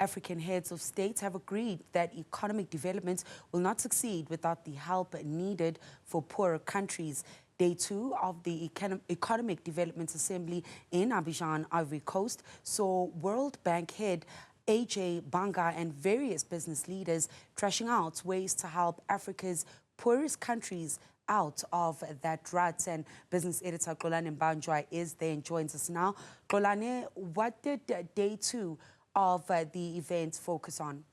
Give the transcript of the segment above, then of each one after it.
African heads of state have agreed that economic development will not succeed without the help needed for poorer countries. Day 2 of the Economic Development Assembly in Abidjan, Ivory Coast, saw World Bank head Ajay Banga and various business leaders thrashing out ways to help Africa's poorest countries out of that rut. And business editor Xolani Mbanjwa is there and joins us now. Xolani, what did day 2 of the event focus on?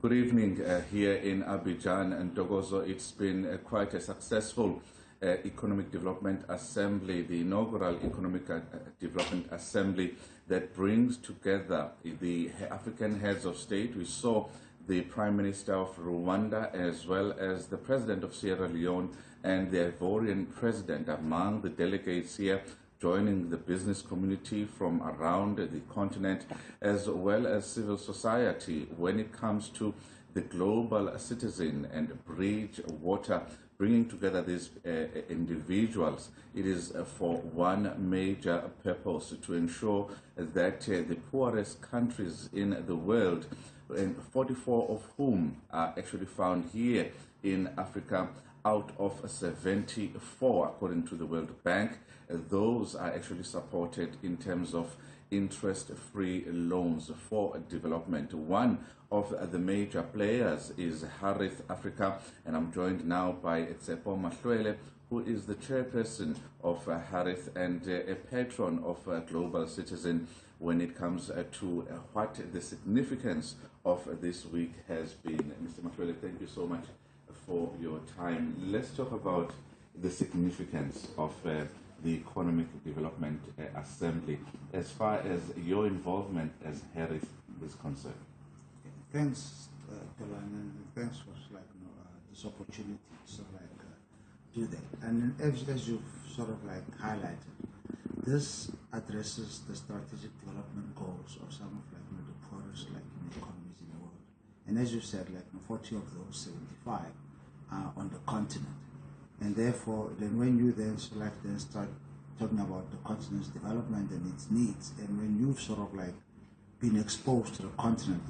Good evening here in Abidjan and Dogozo. It's been quite a successful Economic Development Assembly, the inaugural Economic Development Assembly that brings together the African heads of state. We saw the Prime Minister of Rwanda as well as the President of Sierra Leone and the Ivorian President among the delegates here, joining the business community from around the continent as well as civil society when it comes to the global citizen and bridge water, bringing together these individuals. It is for one major purpose, to ensure that the poorest countries in the world, and 44 of whom are actually found here in Africa, out of 74, according to the World Bank, those are actually supported in terms of interest-free loans for development. One of the major players is Harith Africa, and I'm joined now by Tsepo Mahlwele, who is the chairperson of Harith and a patron of Global Citizen when it comes to what the significance of this week has been. Mr. Mahlwele, thank you so much for your time. Let's talk about the significance of the Economic Development Assembly as far as your involvement as Harith is concerned. Thanks, Xolani, and thanks for this opportunity to do that. And as you've highlighted, this addresses the strategic development goals of some of the poorest economies in the world. And as you said, 40 of those 75 are on the continent. And therefore, then when you then start talking about the continent's development and its needs, and when you've been exposed to the continent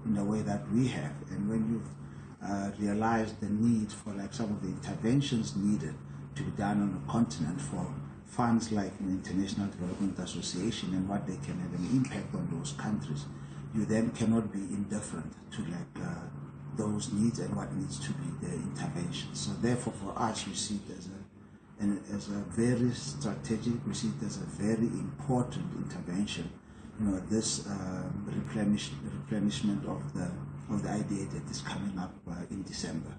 in the way that we have, and when you've realized the need for some of the interventions needed to be done on the continent for funds like the International Development Association and what they can have an impact on those countries, you then cannot be indifferent to those needs and what needs to be the intervention. So therefore, for us, we see it as a very strategic, we see it as a very important intervention. This replenishment of the IDA that is coming up in December.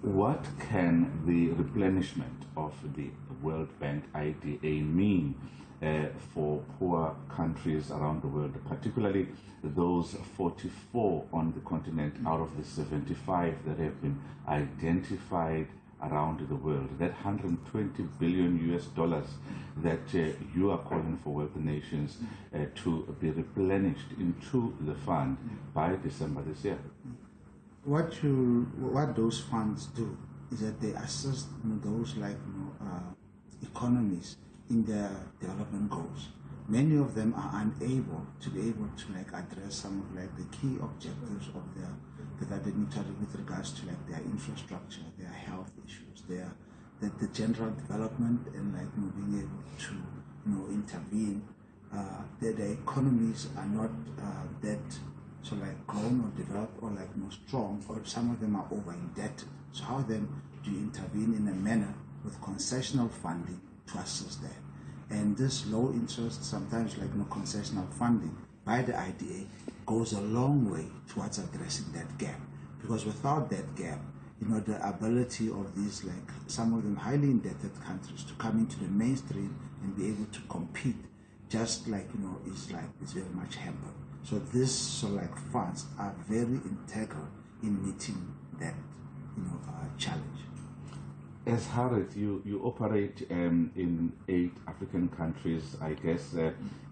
What can the replenishment of the World Bank IDA mean for poor countries around the world, particularly those 44 on the continent out of the 75 that have been identified around the world? That $120 billion that you are calling for wealthy nations to be replenished into the fund by December this year. What those funds do is that they assist those economies in their development goals. Many of them are unable to be able to address some of the key objectives of with regards to their infrastructure, their health issues, the general development, and being able to intervene. The economies are not that grown or developed or strong, or some of them are over indebted. So how then do you intervene in a manner with concessional funding to assist them? And this low interest, sometimes concessional funding by the IDA goes a long way towards addressing that gap. Because without that gap, the ability of these some of them highly indebted countries to come into the mainstream and be able to compete just is very much hampered. So this funds are very integral in meeting that challenge. As Harith, you operate in 8 African countries, I guess,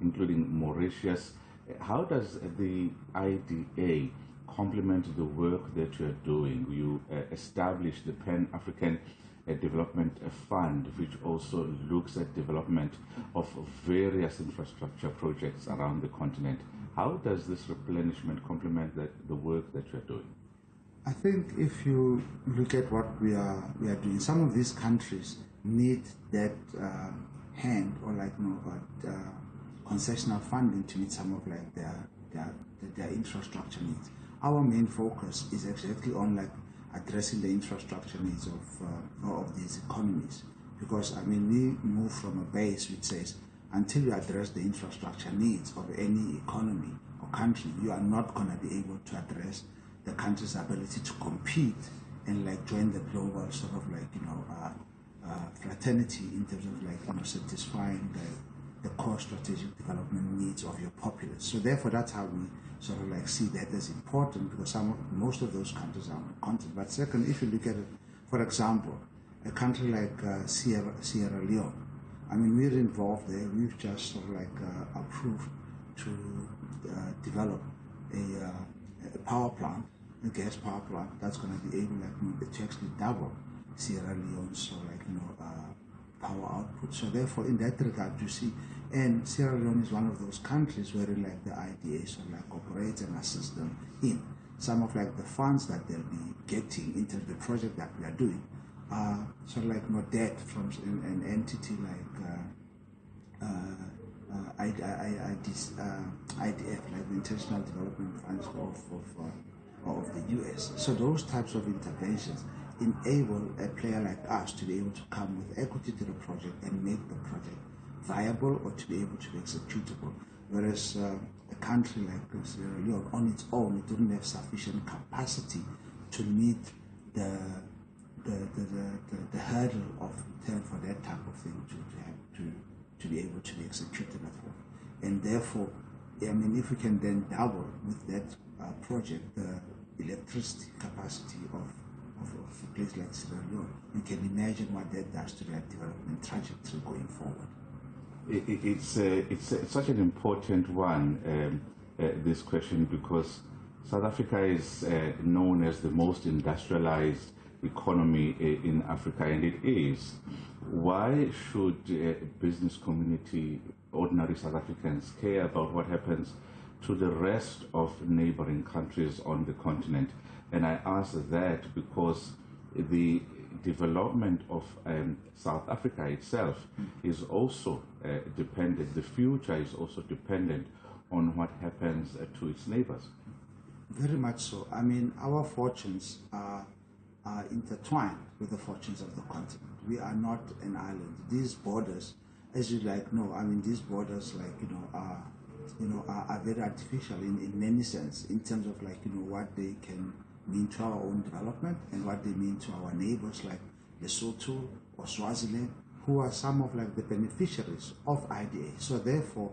including Mauritius. How does the IDA complement the work that you are doing? You established the Pan-African development fund, which also looks at development of various infrastructure projects around the continent. How does this replenishment complement the work that you're doing? I think if you look at what we are doing, some of these countries need that hand or concessional funding to meet some of their infrastructure needs. Our main focus is exactly on addressing the infrastructure needs of these economies, because we move from a base which says until you address the infrastructure needs of any economy or country, you are not going to be able to address the country's ability to compete and join the global sort of fraternity in terms of satisfying the core strategic development needs of your populace. So therefore, that's how we sort of see that as important, because most of those countries are on the continent. But second, if you look at it, for example, a country like Sierra Leone, we're involved there. We've just sort of approved to develop a power plant, a gas power plant that's going to be able to actually double Sierra Leone's power output. So therefore, in that regard, you see, and Sierra Leone is one of those countries where the IDA sort of operates and assists them in some of the funds that they'll be getting into the project that we are doing. Sort of no debt from an entity IDF, the International Development Funds of the US. So those types of interventions enable a player like us to be able to come with equity to the project and make the project viable or to be able to be executable. Whereas a country like Sierra Leone, on its own, it didn't have sufficient capacity to meet the hurdle of return for that type of thing to be able to be executed at all. And therefore, if we can then double with that project the electricity capacity of a place like Sierra Leone, you can imagine what that does to that development trajectory going forward. It's such an important one, this question, because South Africa is known as the most industrialized economy in Africa, and it is. Why should business community, ordinary South Africans, care about what happens to the rest of neighboring countries on the continent? And I ask that because the development of South Africa itself is also dependent, the future is also dependent on what happens to its neighbors. Very much so. Our fortunes are intertwined with the fortunes of the continent. We are not an island. These borders, as you know, these borders are very artificial in many sense, in terms of what they can mean to our own development and what they mean to our neighbors like Lesotho or Swaziland, who are some of the beneficiaries of IDA. So therefore,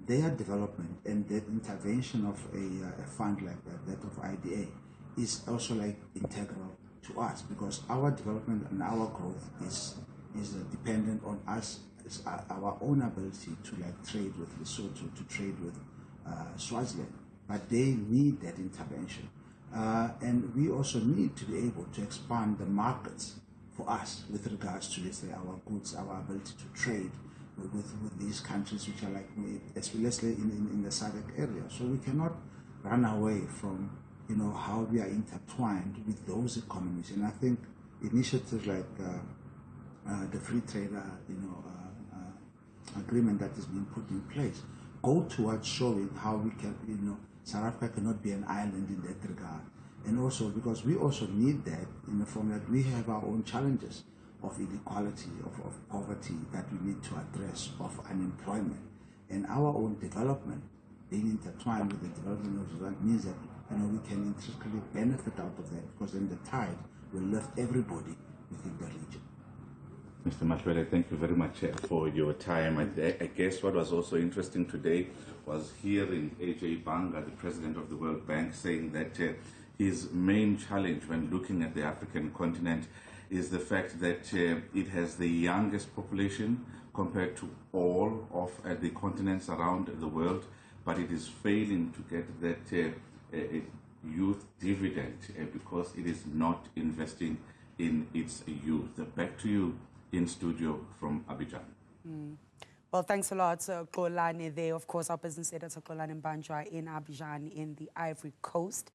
their development and the intervention of a fund like that of IDA is also integral to us, because our development and our growth is dependent on us, our own ability to trade with Lesotho, to trade with Swaziland, but they need that intervention. And we also need to be able to expand the markets for us with regards to, let's say, our goods, our ability to trade with these countries which are especially in the SADC area. So we cannot run away from how we are intertwined with those economies. And I think initiatives like the free trade agreement that is being put in place go towards showing how we can, South Africa cannot be an island in that regard. And also because we also need that in the form that we have our own challenges of inequality, of poverty that we need to address, of unemployment. And our own development being intertwined with the development of Sudan means that we can intrinsically benefit out of that, because then the tide will lift everybody within the region. Mr. Mashwele, thank you very much for your time. I guess what was also interesting today was hearing Ajay Banga, the president of the World Bank, saying that his main challenge when looking at the African continent is the fact that it has the youngest population compared to all of the continents around the world, but it is failing to get that youth dividend because it is not investing in its youth. Back to you in studio from Abidjan. Well, thanks a lot, Xolani there. Of course, our business editor, Xolani Mbanjwa, in Abidjan, in the Ivory Coast.